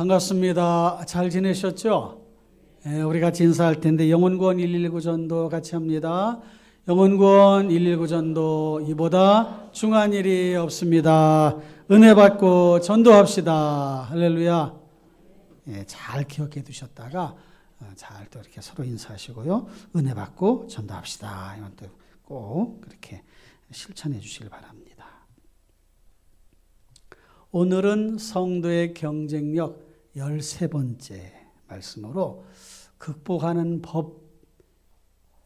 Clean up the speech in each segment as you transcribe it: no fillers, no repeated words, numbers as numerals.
반갑습니다. 잘 지내셨죠? 우리 같이 인사할 텐데 영혼구원 119 전도 같이 합니다. 영혼구원 119 전도 이보다 중요한 일이 없습니다. 은혜 받고 전도합시다. 할렐루야. 잘 기억해 두셨다가 잘 또 이렇게 서로 인사하시고요. 은혜 받고 전도합시다. 이건 또 꼭 그렇게 실천해 주시길 바랍니다. 오늘은 성도의 경쟁력 13번째 말씀으로 극복하는 법,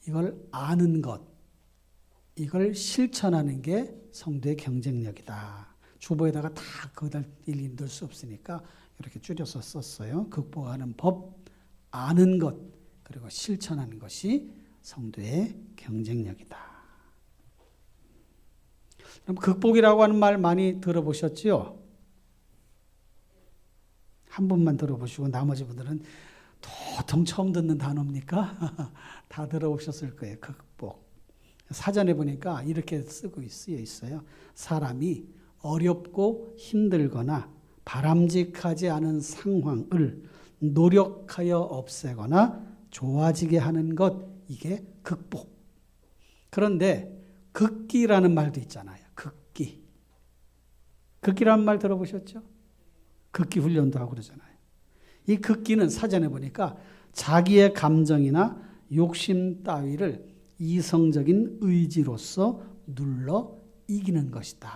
이걸 아는 것, 이걸 실천하는 게 성도의 경쟁력이다. 주보에다가 다 거기다 일일이 넣을 수 없으니까 이렇게 줄여서 썼어요. 극복하는 법, 아는 것, 그리고 실천하는 것이 성도의 경쟁력이다. 그럼 극복이라고 하는 말 많이 들어보셨지요? 한 분만 들어보시고 나머지 분들은 도통 처음 듣는 단어입니까? 다 들어보셨을 거예요. 극복. 사전에 보니까 이렇게 쓰여 있어요. 사람이 어렵고 힘들거나 바람직하지 않은 상황을 노력하여 없애거나 좋아지게 하는 것, 이게 극복. 그런데 극기라는 말도 있잖아요. 극기. 극기라는 말 들어보셨죠? 극기 훈련도 하고 그러잖아요. 이 극기는 사전에 보니까 자기의 감정이나 욕심 따위를 이성적인 의지로서 눌러 이기는 것이다.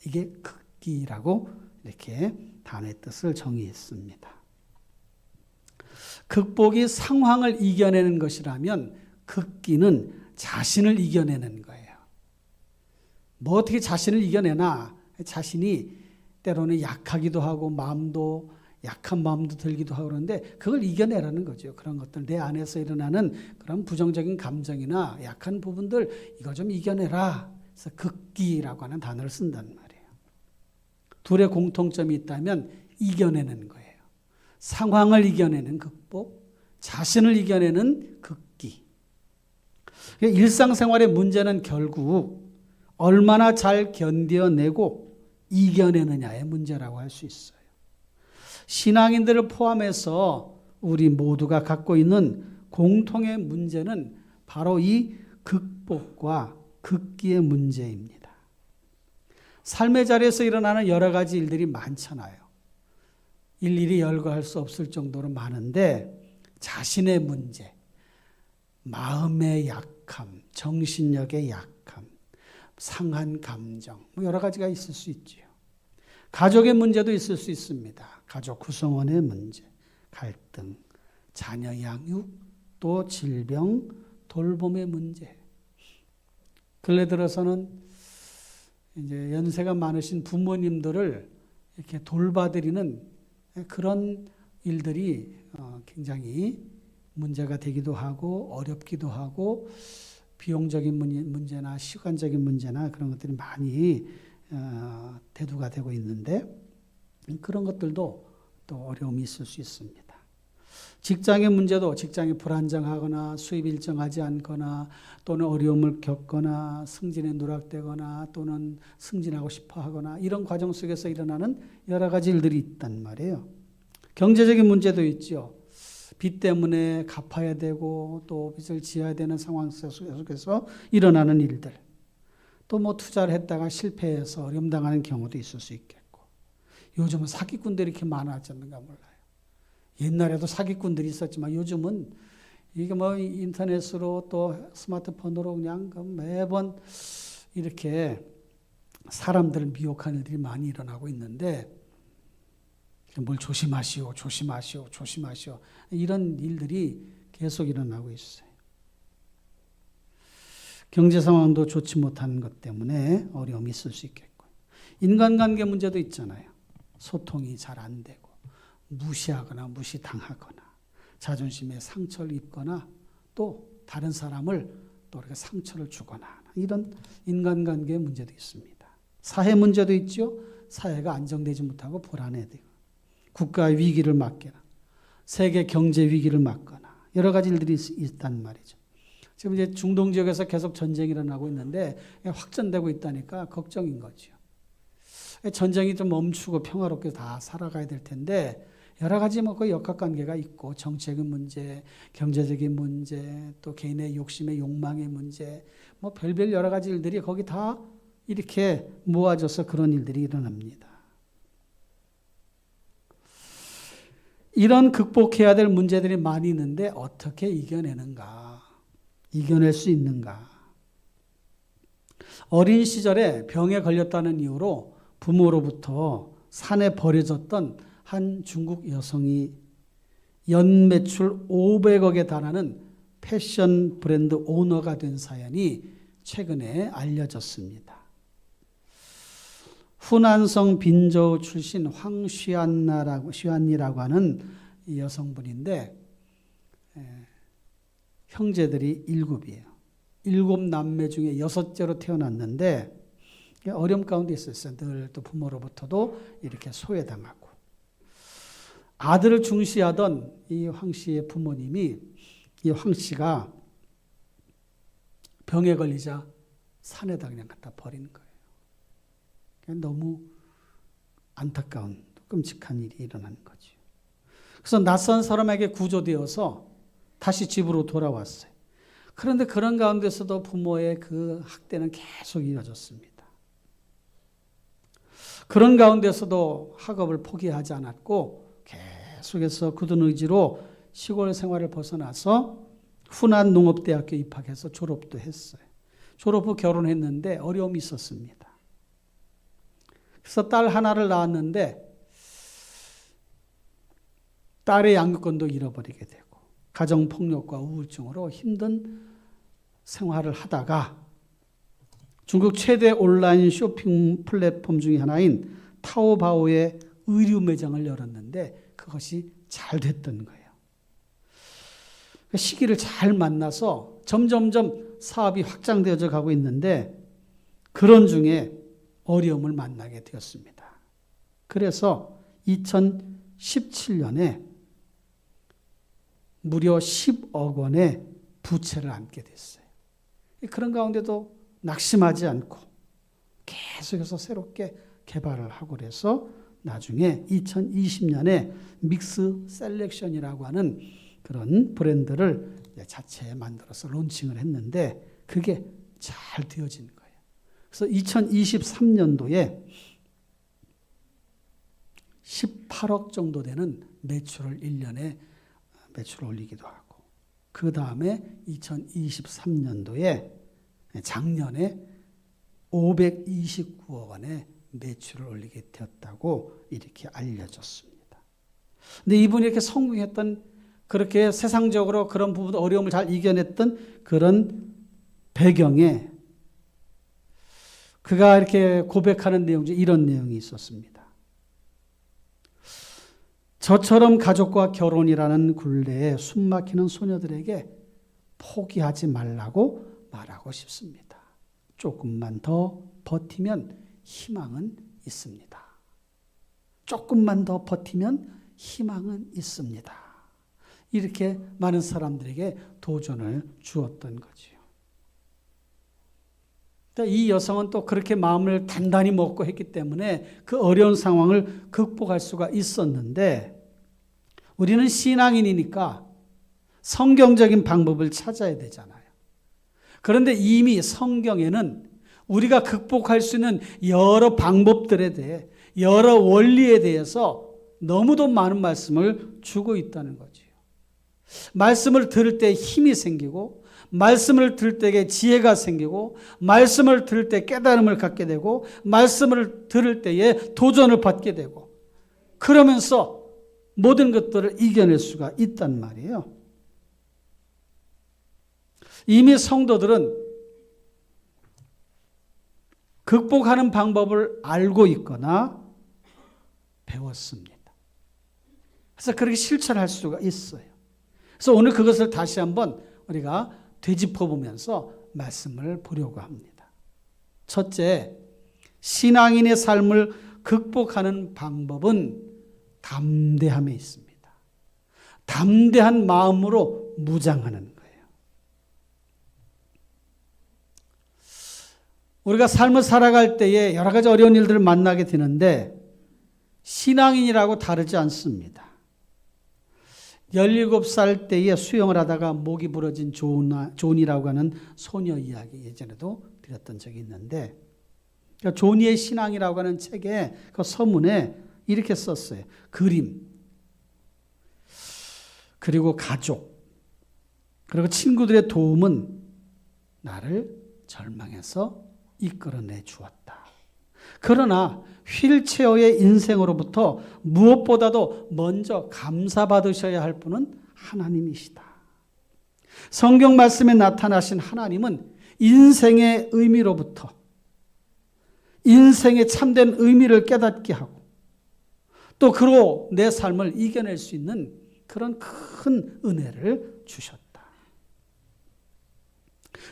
이게 극기라고 이렇게 단어의 뜻을 정의했습니다. 극복이 상황을 이겨내는 것이라면 극기는 자신을 이겨내는 거예요. 뭐 어떻게 자신을 이겨내나? 자신이 때로는 약하기도 하고 마음도 약한 마음도 들기도 하고 그러는데 그걸 이겨내라는 거죠. 그런 것들 내 안에서 일어나는 그런 부정적인 감정이나 약한 부분들 이거 좀 이겨내라. 그래서 극기라고 하는 단어를 쓴단 말이에요. 둘의 공통점이 있다면 이겨내는 거예요. 상황을 이겨내는 극복, 자신을 이겨내는 극기. 일상생활의 문제는 결국 얼마나 잘 견뎌내고 이겨내느냐의 문제라고 할 수 있어요. 신앙인들을 포함해서 우리 모두가 갖고 있는 공통의 문제는 바로 이 극복과 극기의 문제입니다. 삶의 자리에서 일어나는 여러 가지 일들이 많잖아요. 일일이 열거할 수 없을 정도로 많은데 자신의 문제, 마음의 약함, 정신력의 약함, 상한 감정, 여러 가지가 있을 수 있죠. 가족의 문제도 있을 수 있습니다. 가족 구성원의 문제, 갈등, 자녀 양육, 또 질병, 돌봄의 문제. 근래 들어서는 이제 연세가 많으신 부모님들을 이렇게 돌봐드리는 그런 일들이 굉장히 문제가 되기도 하고 어렵기도 하고 비용적인 문제나 시간적인 문제나 그런 것들이 많이 대두가 되고 있는데 그런 것들도 또 어려움이 있을 수 있습니다. 직장의 문제도 직장이 불안정하거나 수입이 일정하지 않거나 또는 어려움을 겪거나 승진에 누락되거나 또는 승진하고 싶어 하거나 이런 과정 속에서 일어나는 여러 가지 일들이 있단 말이에요. 경제적인 문제도 있죠. 빚 때문에 갚아야 되고 또 빚을 지어야 되는 상황 속에서 일어나는 일들. 또 뭐 투자를 했다가 실패해서 어려움 당하는 경우도 있을 수 있겠고. 요즘은 사기꾼들이 이렇게 많아졌는가 몰라요. 옛날에도 사기꾼들이 있었지만 요즘은 이게 뭐 인터넷으로 또 스마트폰으로 그냥 매번 이렇게 사람들을 미혹하는 일들이 많이 일어나고 있는데 뭘 조심하시오, 조심하시오, 조심하시오. 이런 일들이 계속 일어나고 있어요. 경제 상황도 좋지 못한 것 때문에 어려움이 있을 수 있겠고. 인간관계 문제도 있잖아요. 소통이 잘 안 되고 무시하거나 무시당하거나 자존심에 상처를 입거나 또 다른 사람을 또 이렇게 상처를 주거나 이런 인간관계 문제도 있습니다. 사회 문제도 있죠. 사회가 안정되지 못하고 불안해지고 국가 위기를 맞거나 세계 경제 위기를 맞거나 여러 가지 일들이 있단 말이죠. 지금 이제 중동 지역에서 계속 전쟁이 일어나고 있는데 확전되고 있다니까 걱정인 거죠. 전쟁이 좀 멈추고 평화롭게 다 살아가야 될 텐데 여러 가지 그 역학관계가 있고 정책의 문제, 경제적인 문제, 또 개인의 욕심의 욕망의 문제, 별별 여러 가지 일들이 거기 다 이렇게 모아져서 그런 일들이 일어납니다. 이런 극복해야 될 문제들이 많이 있는데 어떻게 이겨내는가? 이겨낼 수 있는가? 어린 시절에 병에 걸렸다는 이유로 부모로부터 산에 버려졌던 한 중국 여성이 연매출 500억에 달하는 패션 브랜드 오너가 된 사연이 최근에 알려졌습니다. 후난성 빈저우 출신 황시안이라고 하는 이 여성분인데 형제들이 7이에요. 7남매 중에 6째로 태어났는데 어려움 가운데 있었어요. 늘 또 부모로부터도 이렇게 소외당하고. 아들을 중시하던 이 황 씨의 부모님이 이 황 씨가 병에 걸리자 산에다 그냥 갖다 버리는 거예요. 너무 안타까운 끔찍한 일이 일어나는 거죠. 그래서 낯선 사람에게 구조되어서 다시 집으로 돌아왔어요. 그런데 그런 가운데서도 부모의 그 학대는 계속 이어졌습니다. 그런 가운데서도 학업을 포기하지 않았고 계속해서 굳은 의지로 시골 생활을 벗어나서 후난 농업대학교 입학해서 졸업도 했어요. 졸업 후 결혼했는데 어려움이 있었습니다. 그래서 딸 하나를 낳았는데 딸의 양육권도 잃어버리게 되고 가정폭력과 우울증으로 힘든 생활을 하다가 중국 최대 온라인 쇼핑 플랫폼 중에 하나인 타오바오의 의류 매장을 열었는데 그것이 잘 됐던 거예요. 시기를 잘 만나서 점점점 사업이 확장되어져 가고 있는데 그런 중에 어려움을 만나게 되었습니다. 그래서 2017년에 무려 10억 원의 부채를 안게 됐어요. 그런 가운데도 낙심하지 않고 계속해서 새롭게 개발을 하고 그래서 나중에 2020년에 믹스 셀렉션이라고 하는 그런 브랜드를 자체에 만들어서 론칭을 했는데 그게 잘 되어진 거예요. 그래서 2023년도에 18억 정도 되는 매출을 1년에 매출을 올리기도 하고 그 다음에 2023년도에 작년에 529억 원의 매출을 올리게 되었다고 이렇게 알려졌습니다. 근데 이분이 이렇게 성공했던 그렇게 세상적으로 그런 부분 어려움을 잘 이겨냈던 그런 배경에 그가 이렇게 고백하는 내용 중에 이런 내용이 있었습니다. 저처럼 가족과 결혼이라는 굴레에 숨막히는 소녀들에게 포기하지 말라고 말하고 싶습니다. 조금만 더 버티면 희망은 있습니다. 조금만 더 버티면 희망은 있습니다. 이렇게 많은 사람들에게 도전을 주었던 거지요. 이 여성은 또 그렇게 마음을 단단히 먹고 했기 때문에 그 어려운 상황을 극복할 수가 있었는데 우리는 신앙인이니까 성경적인 방법을 찾아야 되잖아요. 그런데 이미 성경에는 우리가 극복할 수 있는 여러 방법들에 대해 여러 원리에 대해서 너무도 많은 말씀을 주고 있다는 거죠. 말씀을 들을 때 힘이 생기고 말씀을 들을 때에 지혜가 생기고 말씀을 들을 때 깨달음을 갖게 되고 말씀을 들을 때에 도전을 받게 되고 그러면서 모든 것들을 이겨낼 수가 있단 말이에요. 이미 성도들은 극복하는 방법을 알고 있거나 배웠습니다. 그래서 그렇게 실천할 수가 있어요. 그래서 오늘 그것을 다시 한번 우리가 되짚어보면서 말씀을 보려고 합니다. 첫째, 신앙인의 삶을 극복하는 방법은 담대함에 있습니다. 담대한 마음으로 무장하는 거예요. 우리가 삶을 살아갈 때에 여러 가지 어려운 일들을 만나게 되는데 신앙인이라고 다르지 않습니다. 17살 때에 수영을 하다가 목이 부러진 존이라고 하는 소녀 이야기 예전에도 드렸던 적이 있는데, 그러니까 존이의 신앙이라고 하는 책에 그 서문에 이렇게 썼어요. 그림, 그리고 가족, 그리고 친구들의 도움은 나를 절망에서 이끌어내 주었다. 그러나 휠체어의 인생으로부터 무엇보다도 먼저 감사받으셔야 할 분은 하나님이시다. 성경 말씀에 나타나신 하나님은 인생의 의미로부터 인생의 참된 의미를 깨닫게 하고 또 그로 내 삶을 이겨낼 수 있는 그런 큰 은혜를 주셨다.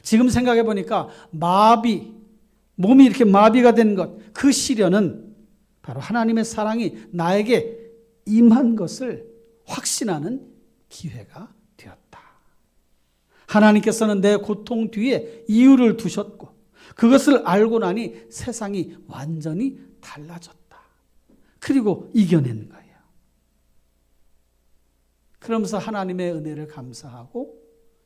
지금 생각해 보니까 몸이 이렇게 마비가 된 것, 그 시련은 바로 하나님의 사랑이 나에게 임한 것을 확신하는 기회가 되었다. 하나님께서는 내 고통 뒤에 이유를 두셨고 그것을 알고 나니 세상이 완전히 달라졌다. 그리고 이겨낸 거예요. 그러면서 하나님의 은혜를 감사하고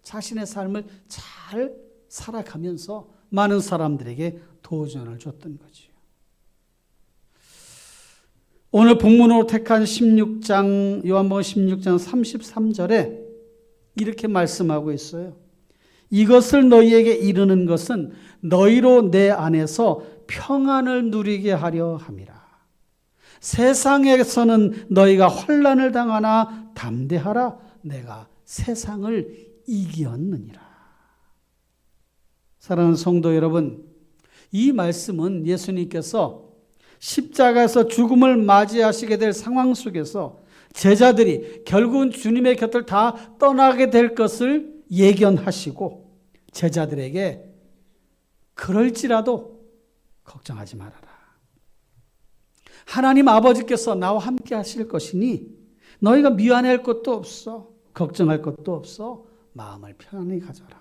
자신의 삶을 잘 살아가면서 많은 사람들에게 도전을 줬던 거지요. 오늘 본문으로 택한 16장, 요한복음 16장 33절에 이렇게 말씀하고 있어요. 이것을 너희에게 이르는 것은 너희로 내 안에서 평안을 누리게 하려 함이라. 세상에서는 너희가 환난을 당하나 담대하라. 내가 세상을 이기었느니라. 사랑하는 성도 여러분, 이 말씀은 예수님께서 십자가에서 죽음을 맞이하시게 될 상황 속에서 제자들이 결국은 주님의 곁을 다 떠나게 될 것을 예견하시고 제자들에게 그럴지라도 걱정하지 말아라. 하나님 아버지께서 나와 함께 하실 것이니 너희가 미안할 것도 없어. 걱정할 것도 없어. 마음을 편안히 가져라.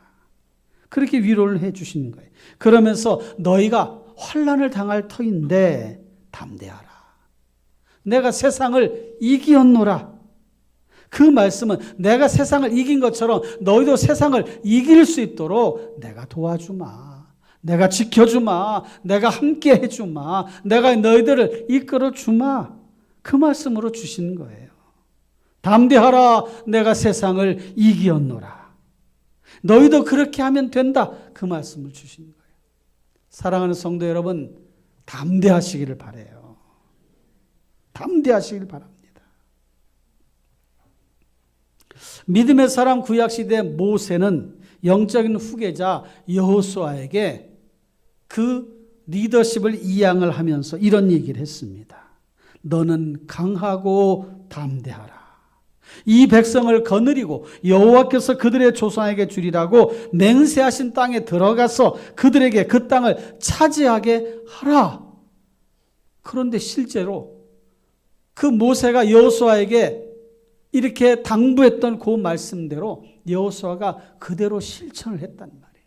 그렇게 위로를 해 주시는 거예요. 그러면서 너희가 환난을 당할 터인데 담대하라. 내가 세상을 이기었노라. 그 말씀은 내가 세상을 이긴 것처럼 너희도 세상을 이길 수 있도록 내가 도와주마. 내가 지켜주마. 내가 함께 해주마. 내가 너희들을 이끌어주마. 그 말씀으로 주시는 거예요. 담대하라. 내가 세상을 이기었노라. 너희도 그렇게 하면 된다. 그 말씀을 주시는 거예요. 사랑하는 성도 여러분, 담대하시기를 바라요. 담대하시길 바랍니다. 믿음의 사람 구약시대 모세는 영적인 후계자 여호수아에게 그 리더십을 이양을 하면서 이런 얘기를 했습니다. 너는 강하고 담대하라. 이 백성을 거느리고 여호와께서 그들의 조상에게 주리라고 맹세하신 땅에 들어가서 그들에게 그 땅을 차지하게 하라. 그런데 실제로 그 모세가 여호수아에게 이렇게 당부했던 그 말씀대로 여호수아가 그대로 실천을 했단 말이에요.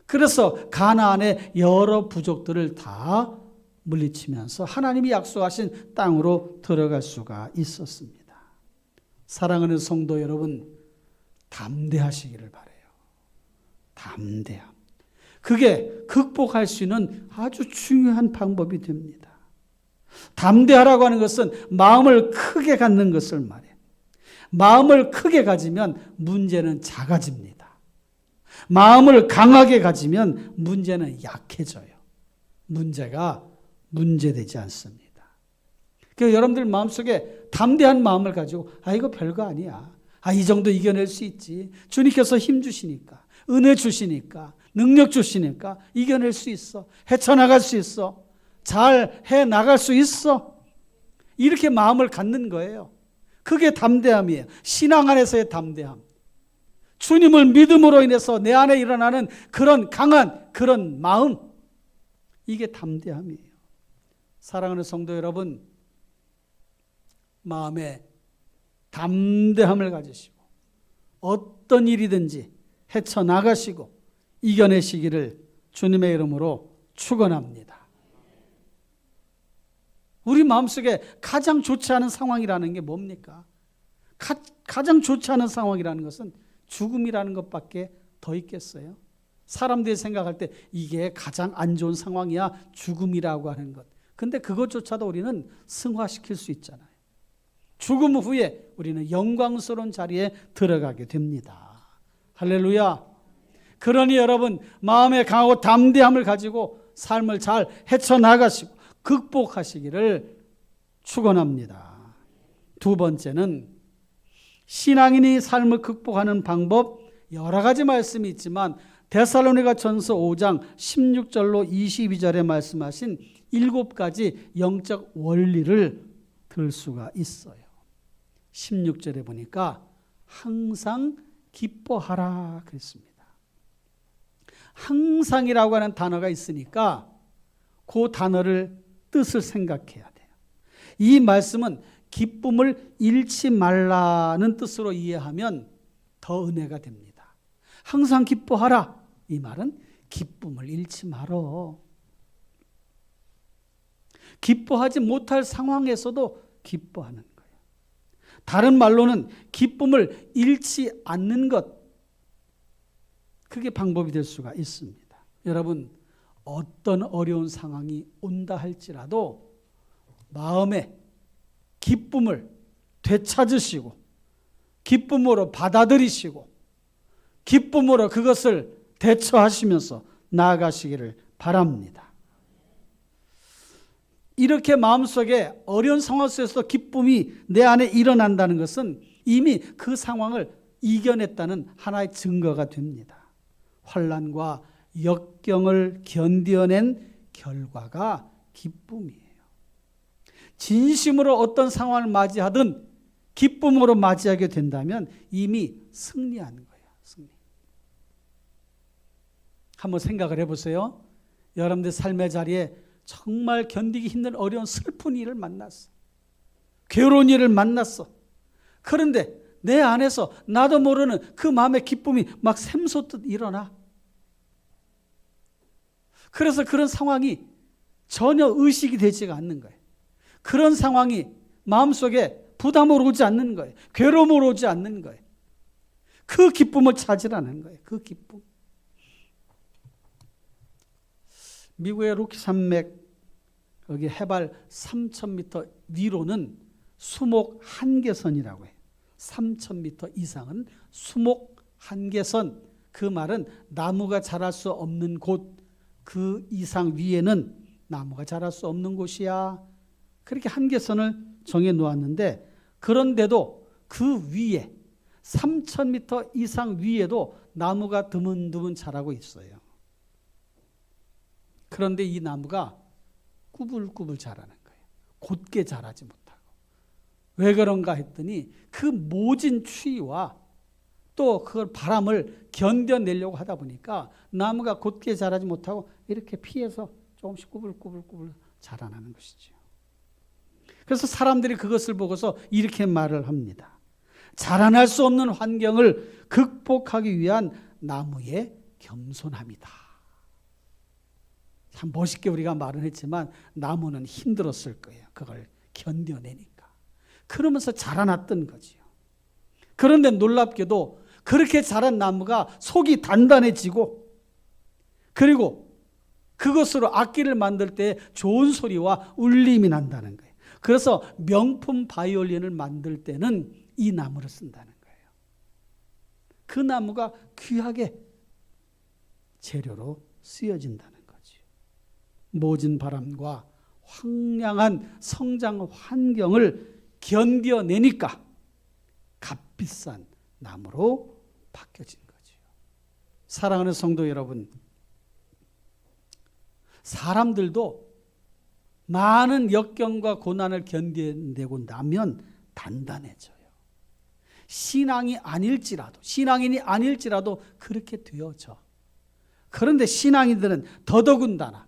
그래서 가나안의 여러 부족들을 다 물리치면서 하나님이 약속하신 땅으로 들어갈 수가 있었습니다. 사랑하는 성도 여러분, 담대하시기를 바라요. 담대함. 그게 극복할 수 있는 아주 중요한 방법이 됩니다. 담대하라고 하는 것은 마음을 크게 갖는 것을 말해요. 마음을 크게 가지면 문제는 작아집니다. 마음을 강하게 가지면 문제는 약해져요. 문제가 문제되지 않습니다. 그러니까 여러분들 마음속에 담대한 마음을 가지고 이거 별거 아니야. 이 정도 이겨낼 수 있지. 주님께서 힘 주시니까, 은혜 주시니까, 능력 주시니까 이겨낼 수 있어. 헤쳐나갈 수 있어. 잘 해나갈 수 있어. 이렇게 마음을 갖는 거예요. 그게 담대함이에요. 신앙 안에서의 담대함. 주님을 믿음으로 인해서 내 안에 일어나는 그런 강한 그런 마음. 이게 담대함이에요. 사랑하는 성도 여러분, 마음에 담대함을 가지시고 어떤 일이든지 헤쳐나가시고 이겨내시기를 주님의 이름으로 축원합니다. 우리 마음속에 가장 좋지 않은 상황이라는 게 뭡니까? 가장 좋지 않은 상황이라는 것은 죽음이라는 것밖에 더 있겠어요? 사람들이 생각할 때 이게 가장 안 좋은 상황이야, 죽음이라고 하는 것. 근데 그것조차도 우리는 승화시킬 수 있잖아요. 죽음 후에 우리는 영광스러운 자리에 들어가게 됩니다. 할렐루야. 그러니 여러분, 마음에 강하고 담대함을 가지고 삶을 잘 헤쳐나가시고 극복하시기를 축원합니다. 두 번째는 신앙인이 삶을 극복하는 방법, 여러 가지 말씀이 있지만 데살로니가전서 5장 16절로 22절에 말씀하신 7가지 영적 원리를 들 수가 있어요. 16절에 보니까 항상 기뻐하라 그랬습니다. 항상이라고 하는 단어가 있으니까 그 단어를 뜻을 생각해야 돼요. 이 말씀은 기쁨을 잃지 말라는 뜻으로 이해하면 더 은혜가 됩니다. 항상 기뻐하라. 이 말은 기쁨을 잃지 말어. 기뻐하지 못할 상황에서도 기뻐하는 거예요. 다른 말로는 기쁨을 잃지 않는 것, 그게 방법이 될 수가 있습니다. 여러분, 어떤 어려운 상황이 온다 할지라도 마음에 기쁨을 되찾으시고 기쁨으로 받아들이시고 기쁨으로 그것을 대처하시면서 나아가시기를 바랍니다. 이렇게 마음속에 어려운 상황 속에서 기쁨이 내 안에 일어난다는 것은 이미 그 상황을 이겨냈다는 하나의 증거가 됩니다. 환난과 역경을 견뎌낸 결과가 기쁨이에요. 진심으로 어떤 상황을 맞이하든 기쁨으로 맞이하게 된다면 이미 승리한 거예요. 승리. 한번 생각을 해보세요. 여러분들 삶의 자리에 정말 견디기 힘든 어려운 슬픈 일을 만났어. 괴로운 일을 만났어. 그런데 내 안에서 나도 모르는 그 마음의 기쁨이 막 샘솟듯 일어나. 그래서 그런 상황이 전혀 의식이 되지가 않는 거예요. 그런 상황이 마음속에 부담으로 오지 않는 거예요. 괴로움으로 오지 않는 거예요. 그 기쁨을 찾으라는 거예요. 그 기쁨. 미국의 로키 산맥 여기 해발 3,000m 위로는 수목 한계선이라고 해요. 3,000m 이상은 수목 한계선. 그 말은 나무가 자랄 수 없는 곳, 그 이상 위에는 나무가 자랄 수 없는 곳이야. 그렇게 한계선을 정해 놓았는데, 그런데도 그 위에 3,000m 이상 위에도 나무가 드문드문 자라고 있어요. 그런데 이 나무가 꾸불꾸불 자라는 거예요. 곧게 자라지 못하고. 왜 그런가 했더니 그 모진 추위와 또 그 바람을 견뎌내려고 하다 보니까 나무가 곧게 자라지 못하고 이렇게 피해서 조금씩 꾸불꾸불 자라나는 것이죠. 그래서 사람들이 그것을 보고서 이렇게 말을 합니다. 자라날 수 없는 환경을 극복하기 위한 나무의 겸손함이다. 참 멋있게 우리가 말은 했지만 나무는 힘들었을 거예요. 그걸 견뎌내니까. 그러면서 자라났던 거지요. 그런데 놀랍게도 그렇게 자란 나무가 속이 단단해지고, 그리고 그것으로 악기를 만들 때 좋은 소리와 울림이 난다는 거예요. 그래서 명품 바이올린을 만들 때는 이 나무를 쓴다는 거예요. 그 나무가 귀하게 재료로 쓰여진다는 거죠. 모진 바람과 황량한 성장 환경을 견뎌내니까 값비싼 나무로 바뀌어진 거죠. 사랑하는 성도 여러분, 사람들도 많은 역경과 고난을 견뎌내고 나면 단단해져요. 신앙인이 아닐지라도 그렇게 되어져. 그런데 신앙인들은 더더군다나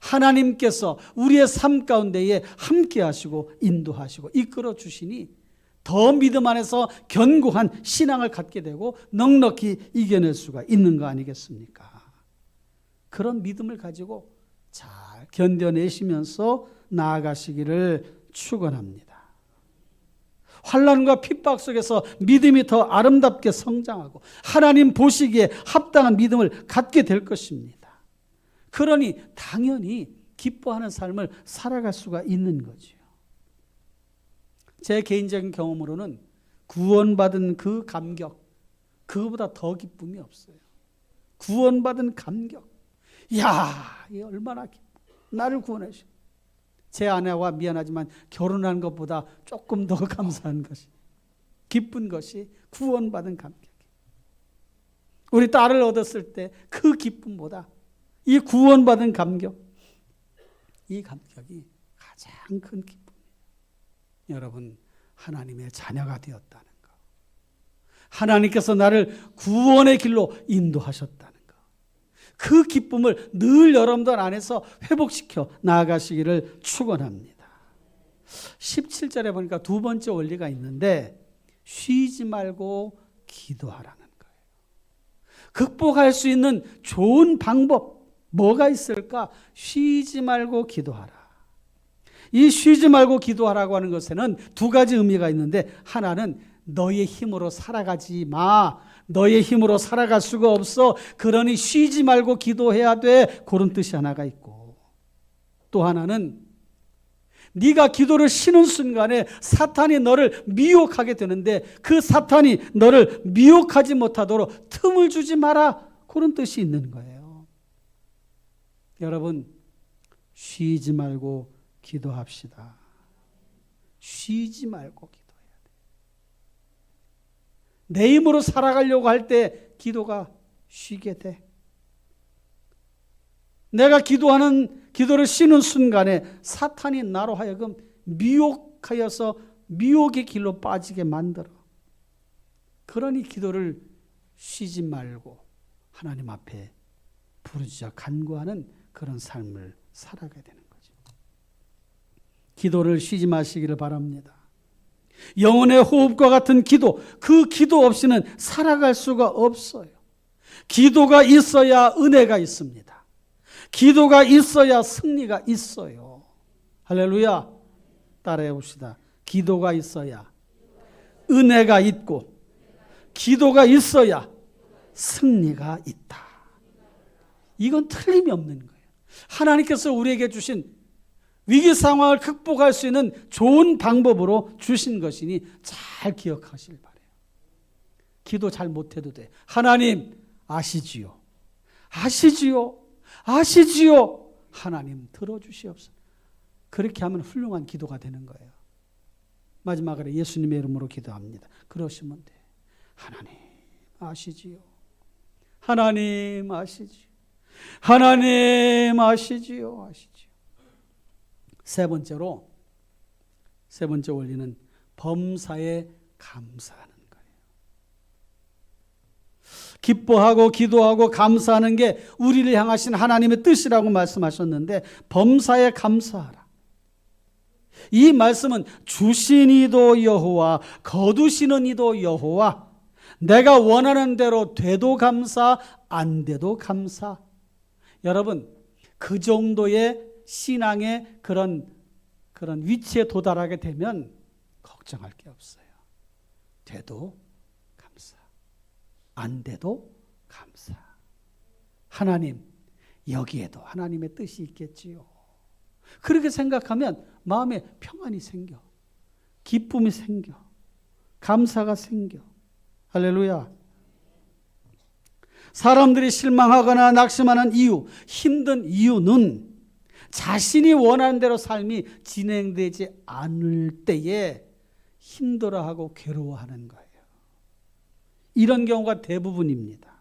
하나님께서 우리의 삶 가운데에 함께 하시고 인도하시고 이끌어 주시니 더 믿음 안에서 견고한 신앙을 갖게 되고 넉넉히 이겨낼 수가 있는 거 아니겠습니까? 그런 믿음을 가지고 잘 견뎌내시면서 나아가시기를 축원합니다. 환난과 핍박 속에서 믿음이 더 아름답게 성장하고 하나님 보시기에 합당한 믿음을 갖게 될 것입니다. 그러니 당연히 기뻐하는 삶을 살아갈 수가 있는 거죠. 제 개인적인 경험으로는 구원받은 그 감격, 그거보다 더 기쁨이 없어요. 구원받은 감격. 이야, 이 얼마나 나를 구원해 주신. 제 아내와 미안하지만 결혼한 것보다 조금 더 감사한 것이, 기쁜 것이 구원받은 감격. 우리 딸을 얻었을 때 그 기쁨보다 이 구원받은 감격, 이 감격이 가장 큰 기쁨이에요. 여러분, 하나님의 자녀가 되었다는 것, 하나님께서 나를 구원의 길로 인도하셨다는 것, 그 기쁨을 늘 여러분들 안에서 회복시켜 나아가시기를 축원합니다. 17절에 보니까 두 번째 원리가 있는데 쉬지 말고 기도하라는 거예요. 극복할 수 있는 좋은 방법 뭐가 있을까? 쉬지 말고 기도하라. 이 쉬지 말고 기도하라고 하는 것에는 두 가지 의미가 있는데, 하나는 너의 힘으로 살아가지 마. 너의 힘으로 살아갈 수가 없어. 그러니 쉬지 말고 기도해야 돼. 그런 뜻이 하나가 있고, 또 하나는 네가 기도를 쉬는 순간에 사탄이 너를 미혹하게 되는데 그 사탄이 너를 미혹하지 못하도록 틈을 주지 마라. 그런 뜻이 있는 거예요. 여러분, 쉬지 말고 기도합시다. 쉬지 말고 기도해야 돼. 내 힘으로 살아가려고 할 때 기도가 쉬게 돼. 내가 기도를 쉬는 순간에 사탄이 나로 하여금 미혹하여서 미혹의 길로 빠지게 만들어. 그러니 기도를 쉬지 말고 하나님 앞에 부르짖어 간구하는 그런 삶을 살아가야 되는 거죠. 기도를 쉬지 마시기를 바랍니다. 영혼의 호흡과 같은 기도, 그 기도 없이는 살아갈 수가 없어요. 기도가 있어야 은혜가 있습니다. 기도가 있어야 승리가 있어요. 할렐루야. 따라해 봅시다. 기도가 있어야 은혜가 있고, 기도가 있어야 승리가 있다. 이건 틀림이 없는 거예요. 하나님께서 우리에게 주신 위기 상황을 극복할 수 있는 좋은 방법으로 주신 것이니 잘 기억하시길 바라요. 기도 잘 못해도 돼. 하나님 아시지요. 아시지요. 아시지요. 하나님 들어주시옵소서. 그렇게 하면 훌륭한 기도가 되는 거예요. 마지막으로 예수님의 이름으로 기도합니다. 그러시면 돼. 하나님 아시지요. 하나님 아시지요. 하나님 아시지요. 아시지요. 세 번째 원리는 범사에 감사하는 거예요. 기뻐하고 기도하고 감사하는 게 우리를 향하신 하나님의 뜻이라고 말씀하셨는데, 범사에 감사하라. 이 말씀은 주신 이도 여호와, 거두시는 이도 여호와, 내가 원하는 대로 돼도 감사, 안 돼도 감사. 여러분, 그 정도의 신앙의 그런 위치에 도달하게 되면 걱정할 게 없어요. 돼도 감사, 안 돼도 감사. 하나님, 여기에도 하나님의 뜻이 있겠지요. 그렇게 생각하면 마음에 평안이 생겨, 기쁨이 생겨, 감사가 생겨. 할렐루야. 사람들이 실망하거나 낙심하는 이유, 힘든 이유는 자신이 원하는 대로 삶이 진행되지 않을 때에 힘들어하고 괴로워하는 거예요. 이런 경우가 대부분입니다.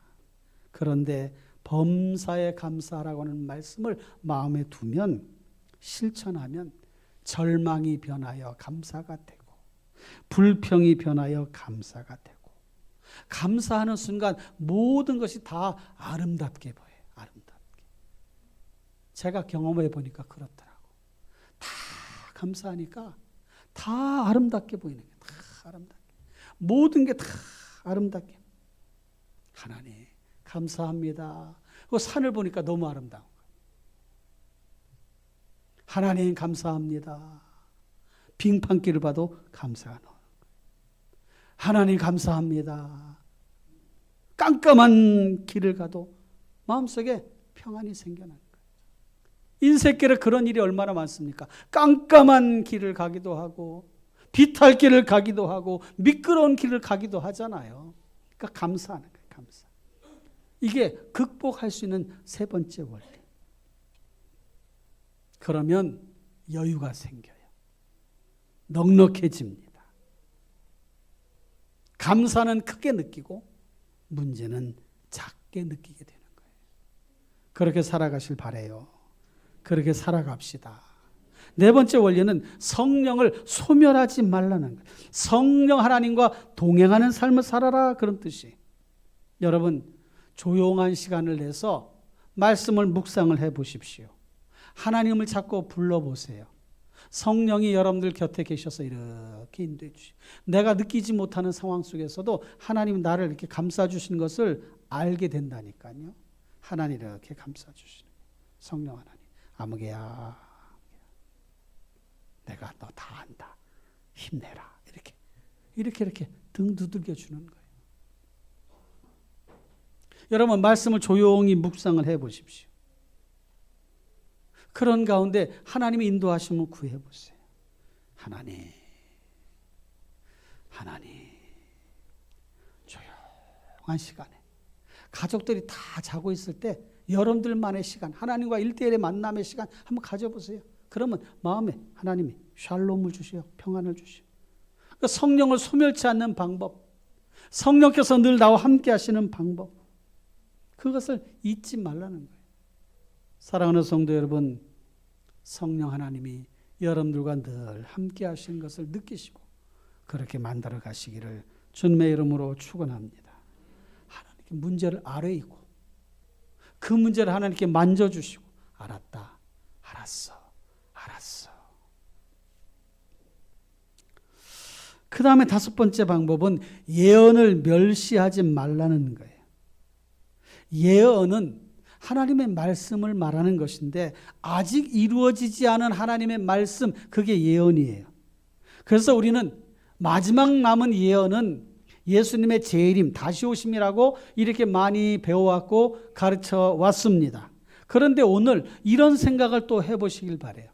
그런데 범사에 감사라고 하는 말씀을 마음에 두면, 실천하면 절망이 변하여 감사가 되고, 불평이 변하여 감사가 되고, 감사하는 순간 모든 것이 다 아름답게 보여요. 아름답게. 제가 경험해 보니까 그렇더라고. 다 감사하니까 다 아름답게 보이는 게, 다 아름답게. 모든 게 다 아름답게. 하나님 감사합니다. 그 산을 보니까 너무 아름다운 거예요. 하나님 감사합니다. 빙판길을 봐도 감사가 나오는 거예요. 하나님 감사합니다. 깜깜한 길을 가도 마음속에 평안이 생겨나는 거예요. 인생길에 그런 일이 얼마나 많습니까? 깜깜한 길을 가기도 하고 비탈 길을 가기도 하고 미끄러운 길을 가기도 하잖아요. 그러니까 감사하는 거예요. 감사. 이게 극복할 수 있는 세 번째 원리. 그러면 여유가 생겨요. 넉넉해집니다. 감사는 크게 느끼고 문제는 작게 느끼게 되는 거예요. 그렇게 살아가실 바래요. 그렇게 살아갑시다. 네 번째 원리는 성령을 소멸하지 말라는 거예요. 성령 하나님과 동행하는 삶을 살아라, 그런 뜻이. 여러분, 조용한 시간을 내서 말씀을 묵상을 해보십시오. 하나님을 자꾸 불러보세요. 성령이 여러분들 곁에 계셔서 이렇게 인도해 주시고, 내가 느끼지 못하는 상황 속에서도 하나님은 나를 이렇게 감싸주시는 것을 알게 된다니까요. 하나님 이렇게 감싸주시는 거예요. 성령 하나님, 아무개야, 내가 너 다 안다, 힘내라, 이렇게 등 두들겨 주는 거예요. 여러분, 말씀을 조용히 묵상을 해보십시오. 그런 가운데 하나님의 인도하심을 구해보세요. 하나님, 조용한 시간에 가족들이 다 자고 있을 때 여러분들만의 시간, 하나님과 1대1의 만남의 시간 한번 가져보세요. 그러면 마음에 하나님이 샬롬을 주시오, 평안을 주시오. 그러니까 성령을 소멸치 않는 방법, 성령께서 늘 나와 함께 하시는 방법, 그것을 잊지 말라는 거예요. 사랑하는 성도 여러분, 성령 하나님이 여러분들과 늘 함께 하시는 것을 느끼시고 그렇게 만들어 가시기를 주님의 이름으로 축원합니다. 하나님께 문제를 아뢰 있고 그 문제를 하나님께 만져주시고, 알았다, 알았어. 그 다음에 다섯 번째 방법은 예언을 멸시하지 말라는 거예요. 예언은 하나님의 말씀을 말하는 것인데 아직 이루어지지 않은 하나님의 말씀, 그게 예언이에요. 그래서 우리는 마지막 남은 예언은 예수님의 재림, 다시 오심이라고 이렇게 많이 배워왔고 가르쳐 왔습니다. 그런데 오늘 이런 생각을 또 해보시길 바라요.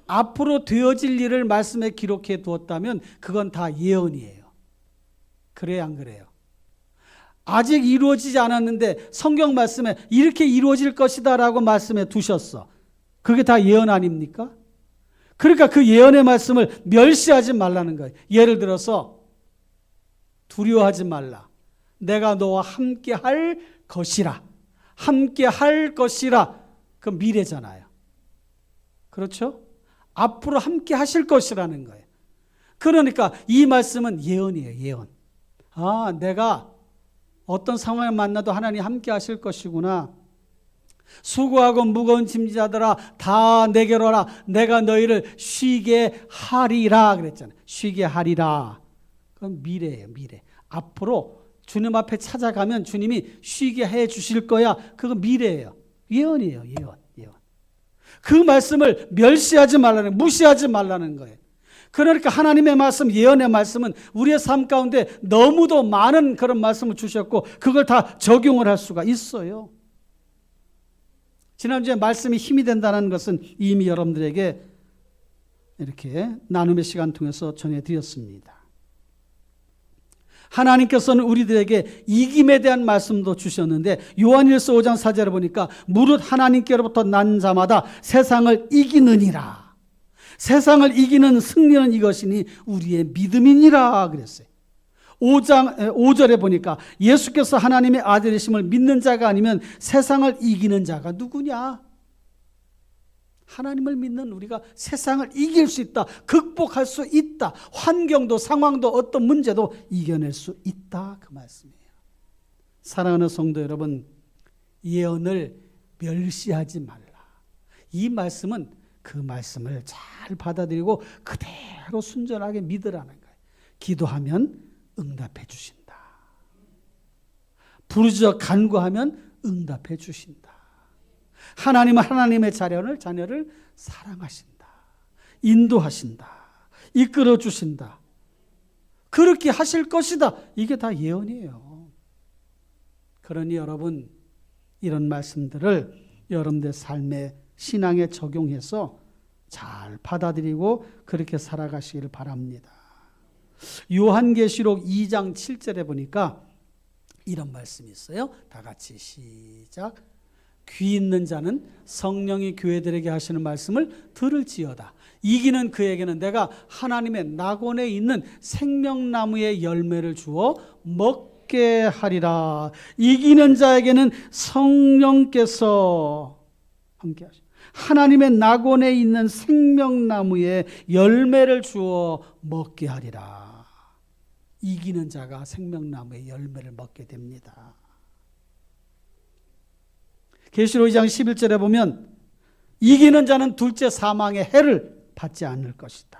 앞으로 되어질 일을 말씀에 기록해 두었다면 그건 다 예언이에요. 그래요, 안 그래요? 아직 이루어지지 않았는데 성경 말씀에 이렇게 이루어질 것이다 라고 말씀해 두셨어. 그게 다 예언 아닙니까? 그러니까 그 예언의 말씀을 멸시하지 말라는 거예요. 예를 들어서 두려워하지 말라, 내가 너와 함께 할 것이라. 함께 할 것이라, 그 미래잖아요. 그렇죠? 앞으로 함께 하실 것이라는 거예요. 그러니까 이 말씀은 예언이에요. 예언. 아, 내가 어떤 상황을 만나도 하나님 함께 하실 것이구나. 수고하고 무거운 짐지자들아 다 내게로 와라. 내가 너희를 쉬게 하리라 그랬잖아요. 쉬게 하리라. 그건 미래예요. 미래. 앞으로 주님 앞에 찾아가면 주님이 쉬게 해 주실 거야. 그건 미래예요. 예언이에요. 예언. 그 말씀을 멸시하지 말라는, 무시하지 말라는 거예요. 그러니까 하나님의 말씀, 예언의 말씀은 우리의 삶 가운데 너무도 많은 그런 말씀을 주셨고 그걸 다 적용을 할 수가 있어요. 지난주에 말씀이 힘이 된다는 것은 이미 여러분들에게 이렇게 나눔의 시간 통해서 전해드렸습니다. 하나님께서는 우리들에게 이김에 대한 말씀도 주셨는데 요한일서 5장 4절에 보니까 무릇 하나님께로부터 난 자마다 세상을 이기느니라. 세상을 이기는 승리는 이것이니 우리의 믿음이니라 그랬어요. 5절에 보니까 예수께서 하나님의 아들이심을 믿는 자가 아니면 세상을 이기는 자가 누구냐? 하나님을 믿는 우리가 세상을 이길 수 있다. 극복할 수 있다. 환경도 상황도 어떤 문제도 이겨낼 수 있다. 그 말씀이에요. 사랑하는 성도 여러분, 예언을 멸시하지 말라. 이 말씀은 그 말씀을 잘 받아들이고 그대로 순전하게 믿으라는 거예요. 기도하면 응답해 주신다. 부르짖어 간구하면 응답해 주신다. 하나님은 하나님의 자녀를 사랑하신다. 인도하신다. 이끌어 주신다. 그렇게 하실 것이다. 이게 다 예언이에요. 그러니 여러분, 이런 말씀들을 여러분들 삶의 신앙에 적용해서 잘 받아들이고 그렇게 살아가시기를 바랍니다. 요한계시록 2장 7절에 보니까 이런 말씀이 있어요. 다 같이 시작. 귀 있는 자는 성령이 교회들에게 하시는 말씀을 들을지어다. 이기는 그에게는 내가 하나님의 낙원에 있는 생명나무의 열매를 주어 먹게 하리라. 이기는 자에게는 성령께서 함께 하시고 하나님의 낙원에 있는 생명나무의 열매를 주어 먹게 하리라. 이기는 자가 생명나무의 열매를 먹게 됩니다. 계시록 2장 11절에 보면 이기는 자는 둘째 사망의 해를 받지 않을 것이다.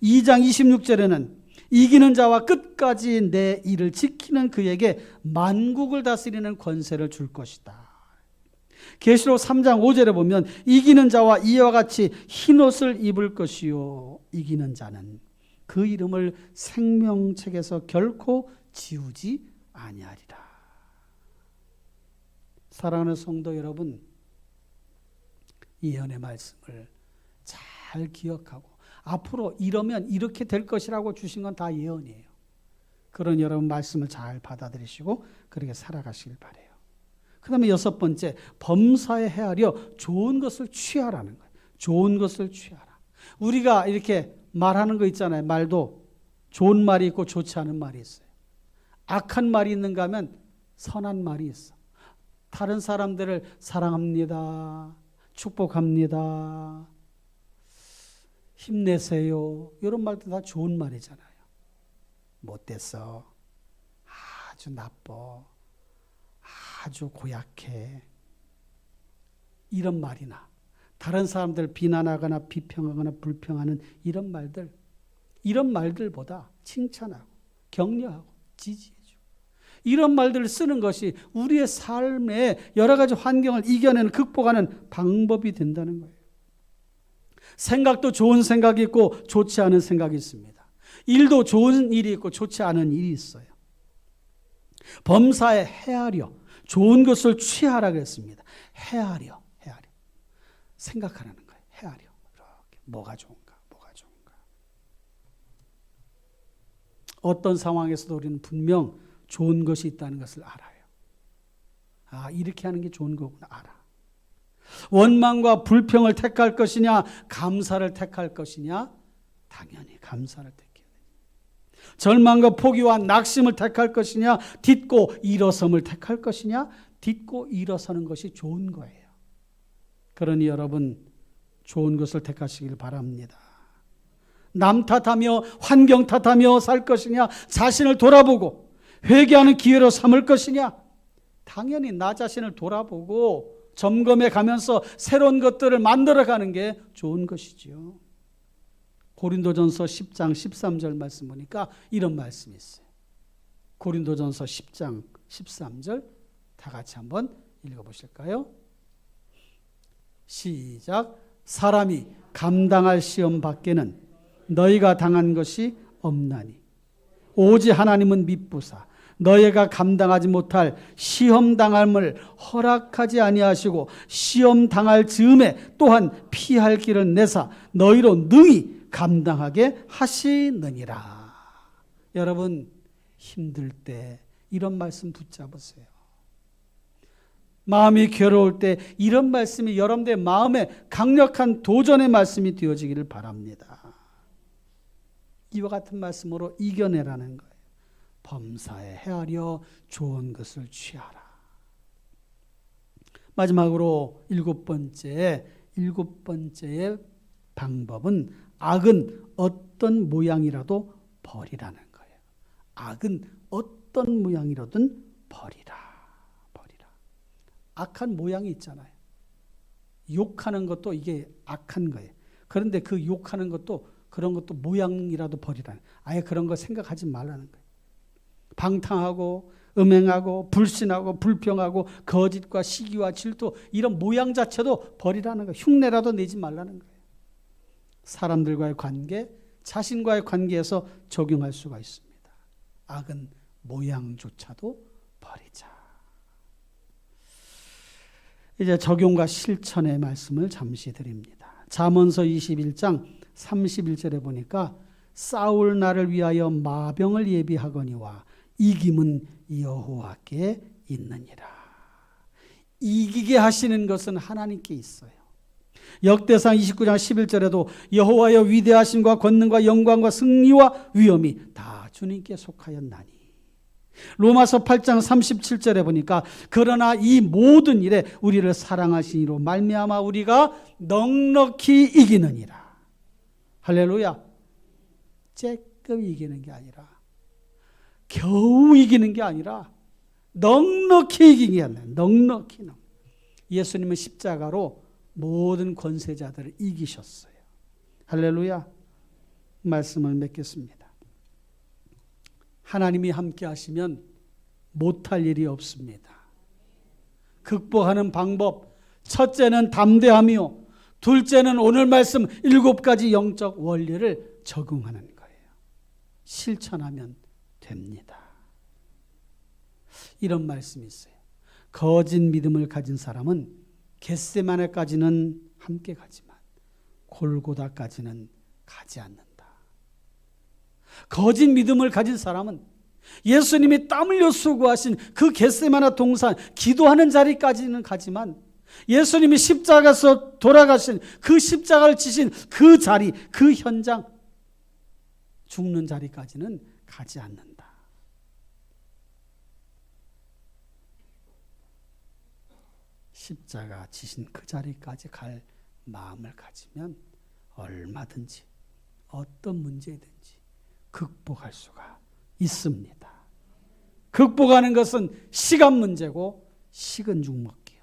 2장 26절에는 이기는 자와 끝까지 내 일을 지키는 그에게 만국을 다스리는 권세를 줄 것이다. 계시록 3장 5절에 보면 이기는 자와 이와 같이 흰옷을 입을 것이요 이기는 자는 그 이름을 생명책에서 결코 지우지 아니하리라. 사랑하는 성도 여러분, 예언의 말씀을 잘 기억하고 앞으로 이러면 이렇게 될 것이라고 주신 건 다 예언이에요. 그런 여러분 말씀을 잘 받아들이시고 그렇게 살아가시길 바라요. 그 다음에 6번째, 범사에 헤아려 좋은 것을 취하라는 거예요. 좋은 것을 취하라. 우리가 이렇게 말하는 거 있잖아요. 말도 좋은 말이 있고 좋지 않은 말이 있어요. 악한 말이 있는가 하면 선한 말이 있어. 다른 사람들을 사랑합니다. 축복합니다. 힘내세요. 이런 말도 다 좋은 말이잖아요. 못됐어. 아주 나빠. 아주 고약해. 이런 말이나 다른 사람들 비난하거나 비평하거나 불평하는 이런 말들보다 칭찬하고 격려하고 지지해주고 이런 말들을 쓰는 것이 우리의 삶의 여러 가지 환경을 이겨내는 극복하는 방법이 된다는 거예요. 생각도 좋은 생각이 있고 좋지 않은 생각이 있습니다. 일도 좋은 일이 있고 좋지 않은 일이 있어요. 범사에 헤아려 좋은 것을 취하라 그랬습니다. 헤아려. 생각하라는 거예요. 헤아려. 이렇게 뭐가 좋은가. 어떤 상황에서도 우리는 분명 좋은 것이 있다는 것을 알아요. 아, 이렇게 하는 게 좋은 거구나 알아. 원망과 불평을 택할 것이냐 감사를 택할 것이냐? 당연히 감사를 택해야 돼요. 절망과 포기와 낙심을 택할 것이냐 딛고 일어섬을 택할 것이냐? 딛고 일어서는 것이 좋은 거예요. 그러니 여러분 좋은 것을 택하시길 바랍니다. 남 탓하며 환경 탓하며 살 것이냐 자신을 돌아보고 회개하는 기회로 삼을 것이냐? 당연히 나 자신을 돌아보고 점검해 가면서 새로운 것들을 만들어가는 게 좋은 것이지요. 고린도전서 10장 13절 말씀 보니까 이런 말씀이 있어요. 고린도전서 10장 13절 다 같이 한번 읽어보실까요? 시작. 사람이 감당할 시험 밖에는 너희가 당한 것이 없나니 오직 하나님은 미쁘사 너희가 감당하지 못할 시험 당함을 허락하지 아니하시고 시험 당할 즈음에 또한 피할 길을 내사 너희로 능히 감당하게 하시느니라. 여러분 힘들 때 이런 말씀 붙잡으세요. 마음이 괴로울 때 이런 말씀이 여러분들의 마음에 강력한 도전의 말씀이 되어지기를 바랍니다. 이와 같은 말씀으로 이겨내라는 거예요. 범사에 헤아려 좋은 것을 취하라. 마지막으로 일곱 번째의 방법은 악은 어떤 모양이라도 버리라는 거예요. 악은 어떤 모양이라든 버리라. 악한 모양이 있잖아요. 욕하는 것도 이게 악한 거예요. 그런데 그 욕하는 것도 그런 것도 모양이라도 버리라는 거예요. 아예 그런 거 생각하지 말라는 거예요. 방탕하고 음행하고 불신하고 불평하고 거짓과 시기와 질투 이런 모양 자체도 버리라는 거예요. 흉내라도 내지 말라는 거예요. 사람들과의 관계, 자신과의 관계에서 적용할 수가 있습니다. 악은 모양조차도 버리자. 이제 적용과 실천의 말씀을 잠시 드립니다. 잠언서 21장 31절에 보니까 싸울 날을 위하여 마병을 예비하거니와 이김은 여호와께 있느니라. 이기게 하시는 것은 하나님께 있어요. 역대상 29장 11절에도 여호와여 위대하심과 권능과 영광과 승리와 위엄이 다 주님께 속하였나니. 로마서 8장 37절에 보니까 그러나 이 모든 일에 우리를 사랑하신 이로 말미암아 우리가 넉넉히 이기느니라. 할렐루야. 쬐끔 이기는 게 아니라, 겨우 이기는 게 아니라 넉넉히 이기는 게 아니라 넉넉히. 예수님은 십자가로 모든 권세자들을 이기셨어요. 할렐루야. 말씀을 맺겠습니다. 하나님이 함께 하시면 못할 일이 없습니다. 극복하는 방법, 첫째는 담대하며, 둘째는 오늘 말씀 7가지 영적 원리를 적용하는 거예요. 실천하면 됩니다. 이런 말씀이 있어요. 거짓 믿음을 가진 사람은 겟세마네까지는 함께 가지만 골고다까지는 가지 않는다. 거짓 믿음을 가진 사람은 예수님이 땀 흘려 수고하신 그 겟세마네 동산 기도하는 자리까지는 가지만 예수님이 십자가에서 돌아가신 그 십자가를 지신 그 자리, 그 현장, 죽는 자리까지는 가지 않는다. 십자가 지신 그 자리까지 갈 마음을 가지면 얼마든지 어떤 문제든지 극복할 수가 있습니다. 극복하는 것은 시간 문제고 식은 죽 먹기요.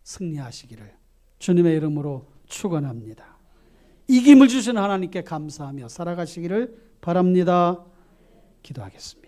승리하시기를 주님의 이름으로 축원합니다. 이김을 주신 하나님께 감사하며 살아가시기를 바랍니다. 기도하겠습니다.